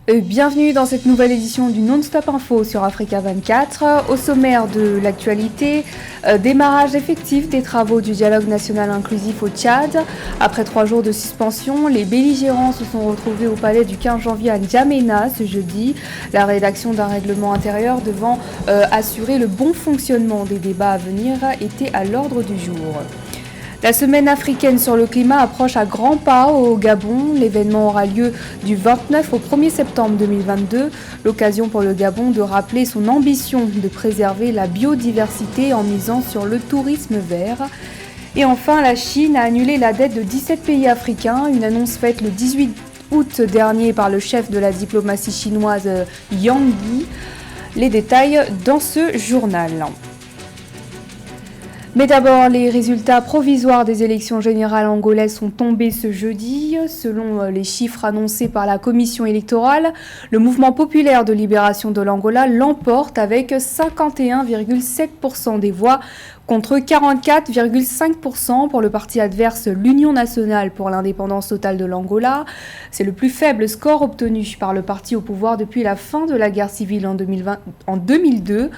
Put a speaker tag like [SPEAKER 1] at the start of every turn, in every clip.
[SPEAKER 1] Bienvenue dans cette nouvelle édition du Non-Stop Info sur Africa 24. Au sommaire de l'actualité, démarrage effectif des travaux du dialogue national inclusif au Tchad. Après 3 jours de suspension, les belligérants se sont retrouvés au palais du 15 janvier à N'Djamena ce jeudi. La rédaction d'un règlement intérieur devant assurer le bon fonctionnement des débats à venir était à l'ordre du jour. La semaine africaine sur le climat approche à grands pas au Gabon. L'événement aura lieu du 29 au 1er septembre 2022. L'occasion pour le Gabon de rappeler son ambition de préserver la biodiversité en misant sur le tourisme vert. Et enfin, la Chine a annulé la dette de 17 pays africains. Une annonce faite le 18 août dernier par le chef de la diplomatie chinoise Yang Yi. Les détails dans ce journal. Mais d'abord, les résultats provisoires des élections générales angolaises sont tombés ce jeudi. Selon les chiffres annoncés par la commission électorale, le mouvement populaire de libération de l'Angola l'emporte avec 51,7% des voix contre 44,5% pour le parti adverse l'Union nationale pour l'indépendance totale de l'Angola. C'est le plus faible score obtenu par le parti au pouvoir depuis la fin de la guerre civile en 2002.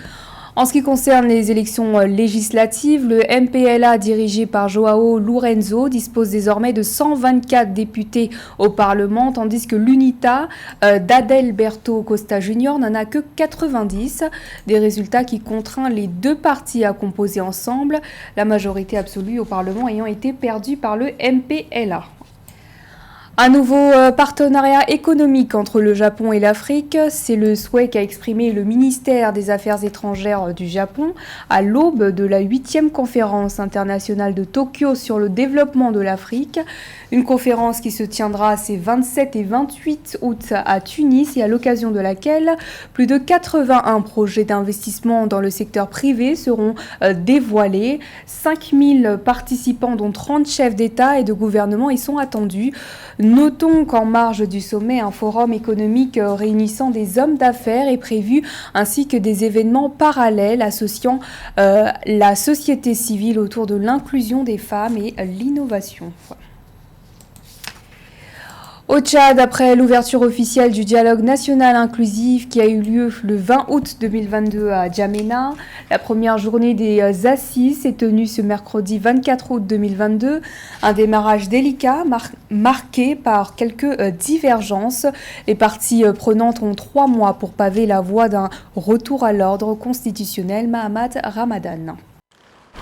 [SPEAKER 1] En ce qui concerne les élections législatives, le MPLA dirigé par João Lourenço dispose désormais de 124 députés au Parlement, tandis que l'UNITA d'Adalberto Costa Junior n'en a que 90. Des résultats qui contraignent les deux partis à composer ensemble, la majorité absolue au Parlement ayant été perdue par le MPLA. Un nouveau partenariat économique entre le Japon et l'Afrique, c'est le souhait qu'a exprimé le ministère des Affaires étrangères du Japon à l'aube de la 8e conférence internationale de Tokyo sur le développement de l'Afrique. Une conférence qui se tiendra ces 27 et 28 août à Tunis et à l'occasion de laquelle plus de 81 projets d'investissement dans le secteur privé seront dévoilés. 5000 participants dont 30 chefs d'État et de gouvernement y sont attendus. Notons qu'en marge du sommet, un forum économique réunissant des hommes d'affaires est prévu, ainsi que des événements parallèles associant la société civile autour de l'inclusion des femmes et l'innovation. Au Tchad, après l'ouverture officielle du dialogue national inclusif qui a eu lieu le 20 août 2022 à N'Djamena, la première journée des assises s'est tenue ce mercredi 24 août 2022. Un démarrage délicat marqué par quelques divergences. Les parties prenantes ont 3 mois pour paver la voie d'un retour à l'ordre constitutionnel. Mahamad Ramadan.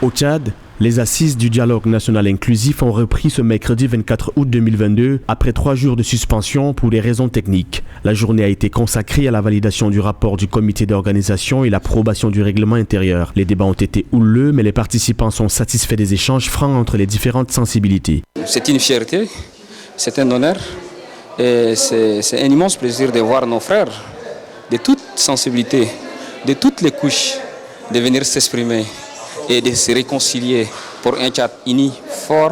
[SPEAKER 2] Au Tchad, les assises du dialogue national inclusif ont repris ce mercredi 24 août 2022 après 3 jours de suspension pour des raisons techniques. La journée a été consacrée à la validation du rapport du comité d'organisation et l'approbation du règlement intérieur. Les débats ont été houleux, mais les participants sont satisfaits des échanges francs entre les différentes sensibilités.
[SPEAKER 3] C'est une fierté, c'est un honneur et c'est un immense plaisir de voir nos frères de toutes sensibilités, de toutes les couches, de venir s'exprimer et de se réconcilier pour un Tchad uni, fort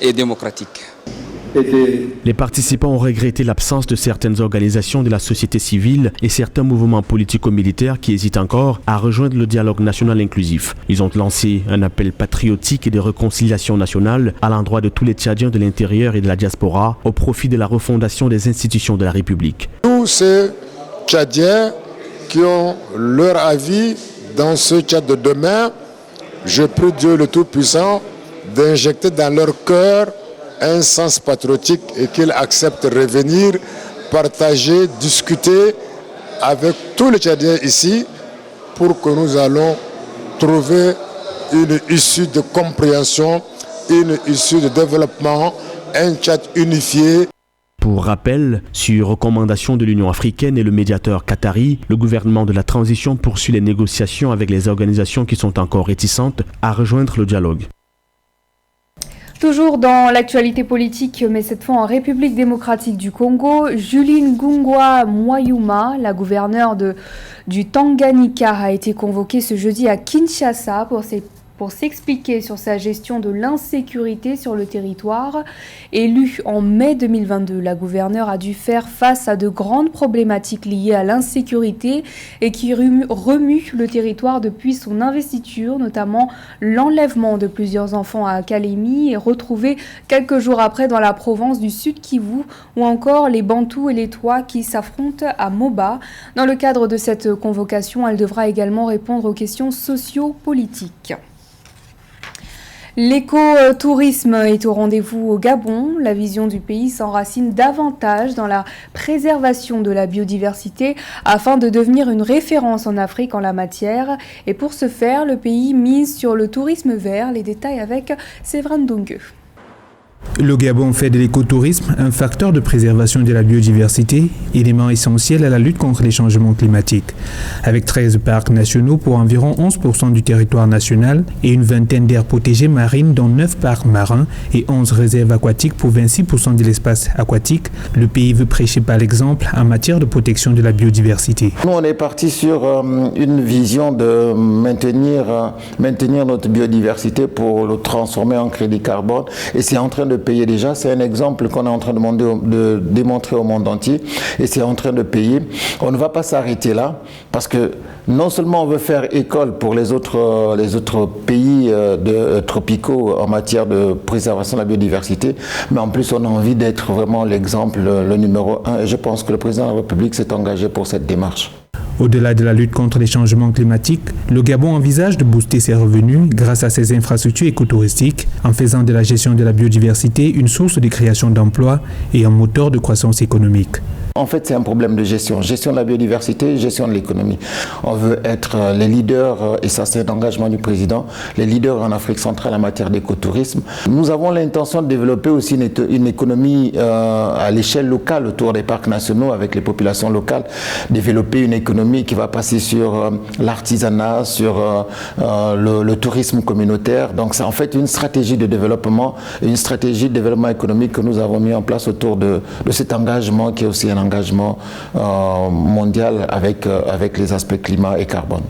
[SPEAKER 3] et démocratique.
[SPEAKER 2] Les participants ont regretté l'absence de certaines organisations de la société civile et certains mouvements politico-militaires qui hésitent encore à rejoindre le dialogue national inclusif. Ils ont lancé un appel patriotique et de réconciliation nationale à l'endroit de tous les Tchadiens de l'intérieur et de la diaspora au profit de la refondation des institutions de la République.
[SPEAKER 4] Tous ces Tchadiens qui ont leur avis dans ce Tchad de demain, je prie Dieu le Tout-Puissant d'injecter dans leur cœur un sens patriotique et qu'ils acceptent de revenir, partager, discuter avec tous les Tchadiens ici pour que nous allons trouver une issue de compréhension, une issue de développement, un Tchad unifié.
[SPEAKER 2] Pour rappel, sur recommandation de l'Union africaine et le médiateur qatari, le gouvernement de la transition poursuit les négociations avec les organisations qui sont encore réticentes à rejoindre le dialogue.
[SPEAKER 1] Toujours dans l'actualité politique, mais cette fois en République démocratique du Congo, Julie Ngungwa Mwayuma, la gouverneure du Tanganyika, a été convoquée ce jeudi à Kinshasa pour s'expliquer sur sa gestion de l'insécurité sur le territoire. Élue en mai 2022, la gouverneure a dû faire face à de grandes problématiques liées à l'insécurité et qui remuent le territoire depuis son investiture, notamment l'enlèvement de plusieurs enfants à Kalemi et retrouvés quelques jours après dans la province du Sud Kivu, ou encore les Bantous et les Tois qui s'affrontent à Moba. Dans le cadre de cette convocation, elle devra également répondre aux questions socio-politiques. L'écotourisme est au rendez-vous au Gabon. La vision du pays s'enracine davantage dans la préservation de la biodiversité afin de devenir une référence en Afrique en la matière. Et pour ce faire, le pays mise sur le tourisme vert. Les détails avec Séverin Dongueux.
[SPEAKER 5] Le Gabon fait de l'écotourisme un facteur de préservation de la biodiversité, élément essentiel à la lutte contre les changements climatiques. Avec 13 parcs nationaux pour environ 11% du territoire national et une vingtaine d'aires protégées marines dont 9 parcs marins et 11 réserves aquatiques pour 26% de l'espace aquatique, le pays veut prêcher par l'exemple en matière de protection de la biodiversité.
[SPEAKER 6] Nous, on est parti sur une vision de maintenir notre biodiversité pour le transformer en crédit carbone, et c'est en train de payer déjà. C'est un exemple qu'on est en train de démontrer au monde entier et c'est en train de payer. On ne va pas s'arrêter là parce que non seulement on veut faire école pour les autres pays tropicaux en matière de préservation de la biodiversité, mais en plus on a envie d'être vraiment l'exemple, le numéro 1, et je pense que le président de la République s'est engagé pour cette démarche.
[SPEAKER 5] Au-delà de la lutte contre les changements climatiques, le Gabon envisage de booster ses revenus grâce à ses infrastructures écotouristiques en faisant de la gestion de la biodiversité une source de création d'emplois et un moteur de croissance économique.
[SPEAKER 6] En fait, c'est un problème de gestion de la biodiversité, gestion de l'économie. On veut être les leaders, et ça c'est un engagement du président, les leaders en Afrique centrale en matière d'écotourisme. Nous avons l'intention de développer aussi une économie à l'échelle locale autour des parcs nationaux avec les populations locales, développer une économie qui va passer sur l'artisanat, sur le tourisme communautaire. Donc c'est en fait une stratégie de développement économique que nous avons mis en place autour de cet engagement qui est aussi un engagement mondial avec les aspects climat et carbone.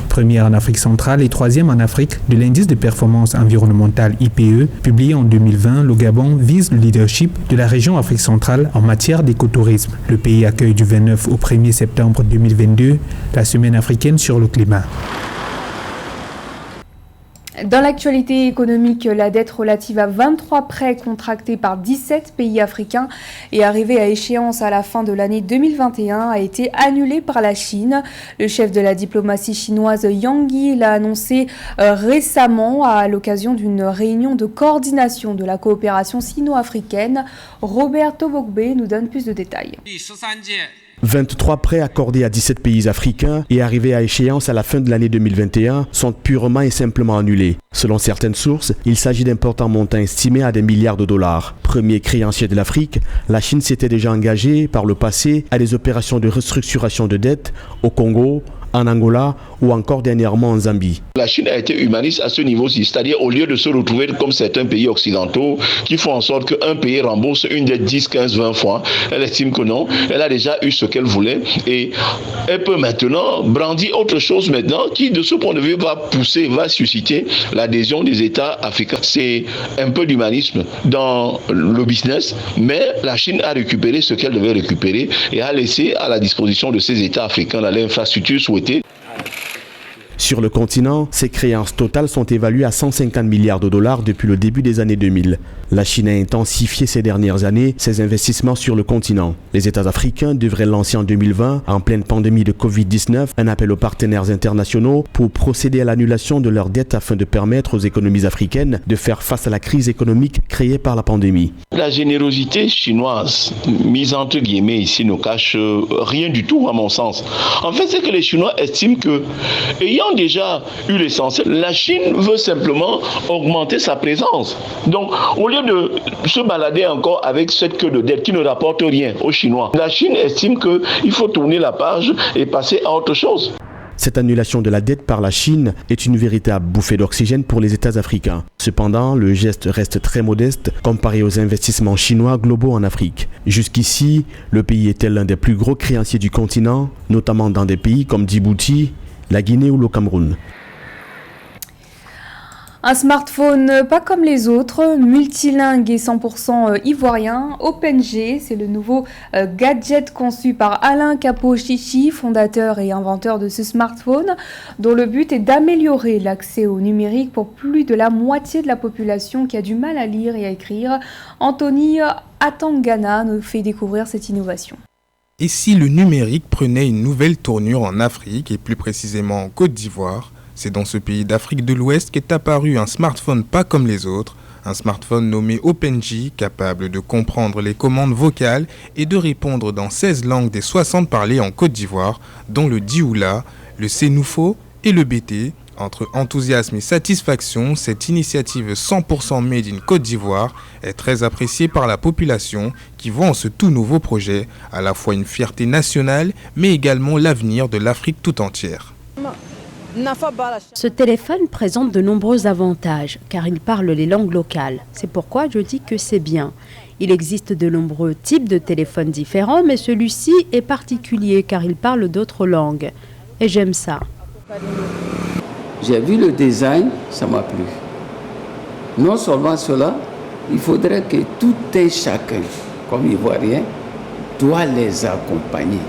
[SPEAKER 5] Première en Afrique centrale et troisième en Afrique de l'indice de performance environnementale IPE, publié en 2020, le Gabon vise le leadership de la région Afrique centrale en matière d'écotourisme. Le pays accueille du 29 au 1er septembre 2022 la semaine africaine sur le climat.
[SPEAKER 1] Dans l'actualité économique, la dette relative à 23 prêts contractés par 17 pays africains et arrivée à échéance à la fin de l'année 2021 a été annulée par la Chine. Le chef de la diplomatie chinoise Yang Yi l'a annoncé récemment à l'occasion d'une réunion de coordination de la coopération sino-africaine. Robert Tobogbe nous donne plus de détails.
[SPEAKER 2] 23 prêts accordés à 17 pays africains et arrivés à échéance à la fin de l'année 2021 sont purement et simplement annulés. Selon certaines sources, il s'agit d'importants montants estimés à des milliards de dollars. Premier créancier de l'Afrique, la Chine s'était déjà engagée par le passé à des opérations de restructuration de dettes au Congo, en Angola ou encore dernièrement en Zambie.
[SPEAKER 7] La Chine a été humaniste à ce niveau-ci, c'est-à-dire au lieu de se retrouver comme certains pays occidentaux qui font en sorte qu'un pays rembourse une dette 10, 15, 20 fois, elle estime que non, elle a déjà eu ce qu'elle voulait et elle peut maintenant brandir autre chose maintenant qui de ce point de vue va susciter l'adhésion des États africains. C'est un peu d'humanisme dans le business, mais la Chine a récupéré ce qu'elle devait récupérer et a laissé à la disposition de ces États africains l'infrastructure souhaitée.
[SPEAKER 2] Sur le continent, ces créances totales sont évaluées à 150 milliards de dollars depuis le début des années 2000. La Chine a intensifié ces dernières années ses investissements sur le continent. Les États africains devraient lancer en 2020, en pleine pandémie de Covid-19, un appel aux partenaires internationaux pour procéder à l'annulation de leurs dettes afin de permettre aux économies africaines de faire face à la crise économique créée par la pandémie.
[SPEAKER 7] La générosité chinoise, mise entre guillemets ici, ne cache rien du tout à mon sens. En fait, c'est que les Chinois estiment que, ayant déjà eu l'essentiel, la Chine veut simplement augmenter sa présence. Donc, au lieu de se balader encore avec cette queue de dette qui ne rapporte rien aux Chinois, la Chine estime qu'il faut tourner la page et passer à autre chose.
[SPEAKER 2] Cette annulation de la dette par la Chine est une véritable bouffée d'oxygène pour les États africains. Cependant, le geste reste très modeste comparé aux investissements chinois globaux en Afrique. Jusqu'ici, le pays était l'un des plus gros créanciers du continent, notamment dans des pays comme Djibouti, la Guinée ou le Cameroun.
[SPEAKER 1] Un smartphone pas comme les autres, multilingue et 100% ivoirien, OpenG, c'est le nouveau gadget conçu par Alain Capo-Chichi, fondateur et inventeur de ce smartphone, dont le but est d'améliorer l'accès au numérique pour plus de la moitié de la population qui a du mal à lire et à écrire. Anthony Atangana nous fait découvrir cette innovation.
[SPEAKER 8] Et si le numérique prenait une nouvelle tournure en Afrique et plus précisément en Côte d'Ivoire ? C'est dans ce pays d'Afrique de l'Ouest qu'est apparu un smartphone pas comme les autres, un smartphone nommé OpenG, capable de comprendre les commandes vocales et de répondre dans 16 langues des 60 parlées en Côte d'Ivoire, dont le Dioula, le Sénoufo et le BT. Entre enthousiasme et satisfaction, cette initiative 100% made in Côte d'Ivoire est très appréciée par la population qui voit en ce tout nouveau projet à la fois une fierté nationale mais également l'avenir de l'Afrique tout entière.
[SPEAKER 9] Ce téléphone présente de nombreux avantages car il parle les langues locales. C'est pourquoi je dis que c'est bien. Il existe de nombreux types de téléphones différents, mais celui-ci est particulier car il parle d'autres langues. Et j'aime ça.
[SPEAKER 10] J'ai vu le design, ça m'a plu. Non seulement cela, il faudrait que tout et chacun, comme Ivoirien, doit les accompagner.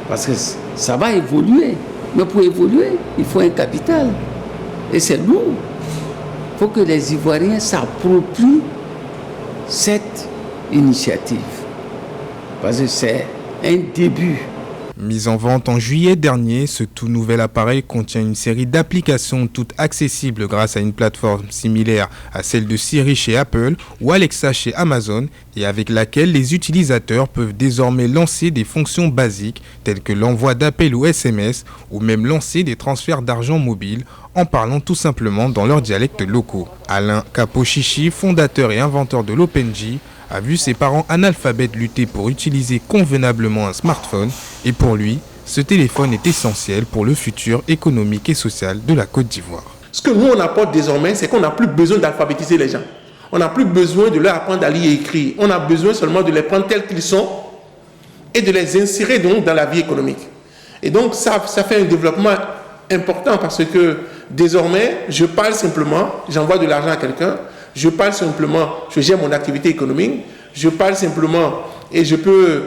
[SPEAKER 10] Parce que ça va évoluer. Mais pour évoluer, il faut un capital. Et c'est lourd. Il faut que les Ivoiriens s'approprient cette initiative. Parce que c'est un début.
[SPEAKER 8] Mis en vente en juillet dernier, ce tout nouvel appareil contient une série d'applications toutes accessibles grâce à une plateforme similaire à celle de Siri chez Apple ou Alexa chez Amazon et avec laquelle les utilisateurs peuvent désormais lancer des fonctions basiques telles que l'envoi d'appels ou SMS ou même lancer des transferts d'argent mobile en parlant tout simplement dans leurs dialectes locaux. Alain Capo-Chichi, fondateur et inventeur de l'OpenG, a vu ses parents analphabètes lutter pour utiliser convenablement un smartphone et pour lui, ce téléphone est essentiel pour le futur économique et social de la Côte d'Ivoire.
[SPEAKER 11] Ce que nous on apporte désormais, c'est qu'on n'a plus besoin d'alphabétiser les gens. On n'a plus besoin de leur apprendre à lire et écrire. On a besoin seulement de les prendre tels qu'ils sont et de les insérer donc dans la vie économique. Et donc ça fait un développement important parce que désormais, je parle simplement, j'envoie de l'argent à quelqu'un, je parle simplement, je gère mon activité économique, je parle simplement et je peux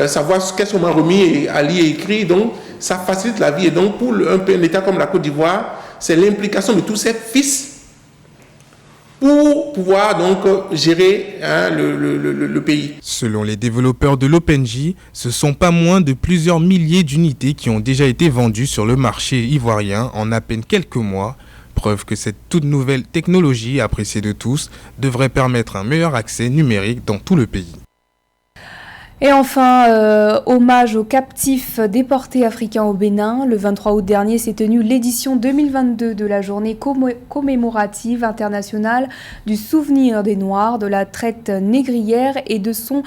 [SPEAKER 11] savoir qu'est-ce qu'on m'a remis à lire et écrire. Donc, ça facilite la vie. Et donc, pour un État comme la Côte d'Ivoire, c'est l'implication de tous ces fils pour pouvoir donc gérer le pays.
[SPEAKER 8] Selon les développeurs de l'OpenG, ce sont pas moins de plusieurs milliers d'unités qui ont déjà été vendues sur le marché ivoirien en à peine quelques mois. Preuve que cette toute nouvelle technologie, appréciée de tous, devrait permettre un meilleur accès numérique dans tout le pays.
[SPEAKER 1] Et enfin, hommage aux captifs déportés africains au Bénin. Le 23 août dernier s'est tenue l'édition 2022 de la journée commémorative internationale du souvenir des Noirs, de la traite négrière et de son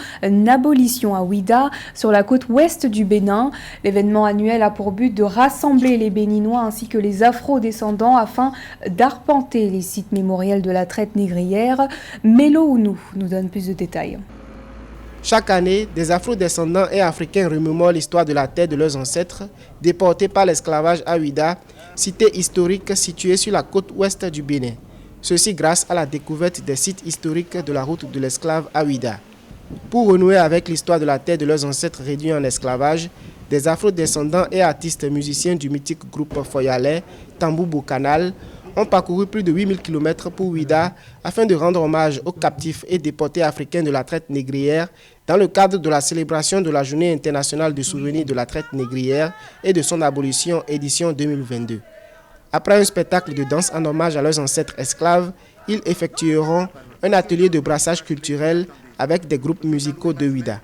[SPEAKER 1] abolition à Ouidah, sur la côte ouest du Bénin. L'événement annuel a pour but de rassembler les Béninois ainsi que les Afro-descendants afin d'arpenter les sites mémoriels de la traite négrière. Mélo Ounou nous donne plus de détails.
[SPEAKER 12] Chaque année, des Afro-descendants et Africains remémorent l'histoire de la terre de leurs ancêtres, déportés par l'esclavage à Ouidah, cité historique située sur la côte ouest du Bénin. Ceci grâce à la découverte des sites historiques de la route de l'esclave à Ouidah. Pour renouer avec l'histoire de la terre de leurs ancêtres réduits en esclavage, des Afro-descendants et artistes musiciens du mythique groupe Foyalais, Tambou Bokanal, ont parcouru plus de 8000 km pour Ouidah afin de rendre hommage aux captifs et déportés africains de la traite négrière dans le cadre de la célébration de la Journée internationale du souvenir de la traite négrière et de son abolition édition 2022. Après un spectacle de danse en hommage à leurs ancêtres esclaves, ils effectueront un atelier de brassage culturel avec des groupes musicaux de Ouidah.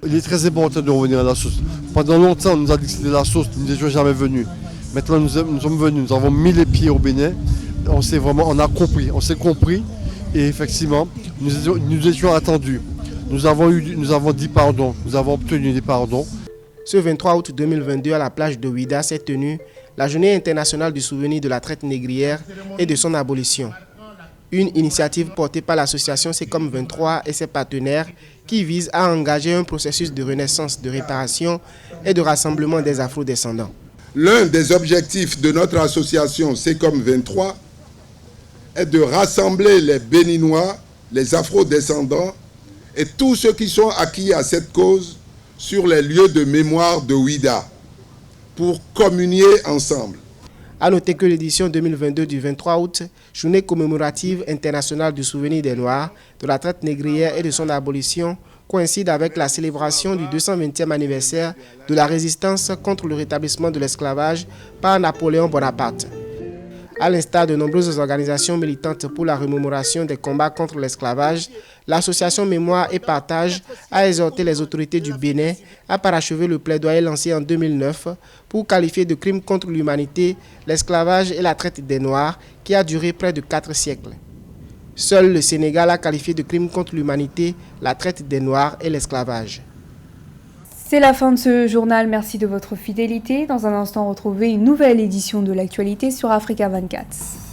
[SPEAKER 13] Il est très important de revenir à la source. Pendant longtemps, on nous a dit que c'était la source, nous n'étions jamais venus. Maintenant, nous sommes venus, nous avons mis les pieds au Bénin, on a compris, on s'est compris et effectivement, nous étions attendus. Nous avons dit pardon, nous avons obtenu des pardons.
[SPEAKER 12] Ce 23 août 2022, à la plage de Ouidah, s'est tenue la Journée internationale du souvenir de la traite négrière et de son abolition. Une initiative portée par l'association C'est-Comme 23 et ses partenaires qui vise à engager un processus de renaissance, de réparation et de rassemblement des Afro-descendants.
[SPEAKER 14] L'un des objectifs de notre association C'est-Comme 23 est de rassembler les Béninois, les Afro-descendants et tous ceux qui sont acquis à cette cause sur les lieux de mémoire de Ouida pour communier ensemble.
[SPEAKER 12] A noter que l'édition 2022 du 23 août, journée commémorative internationale du souvenir des Noirs, de la traite négrière et de son abolition, coïncide avec la célébration du 220e anniversaire de la résistance contre le rétablissement de l'esclavage par Napoléon Bonaparte. À l'instar de nombreuses organisations militantes pour la remémoration des combats contre l'esclavage, l'association Mémoire et Partage a exhorté les autorités du Bénin à parachever le plaidoyer lancé en 2009 pour qualifier de crime contre l'humanité l'esclavage et la traite des Noirs qui a duré près de 4 siècles. Seul le Sénégal a qualifié de crime contre l'humanité la traite des Noirs et l'esclavage.
[SPEAKER 1] C'est la fin de ce journal, merci de votre fidélité. Dans un instant, retrouvez une nouvelle édition de l'actualité sur Africa 24.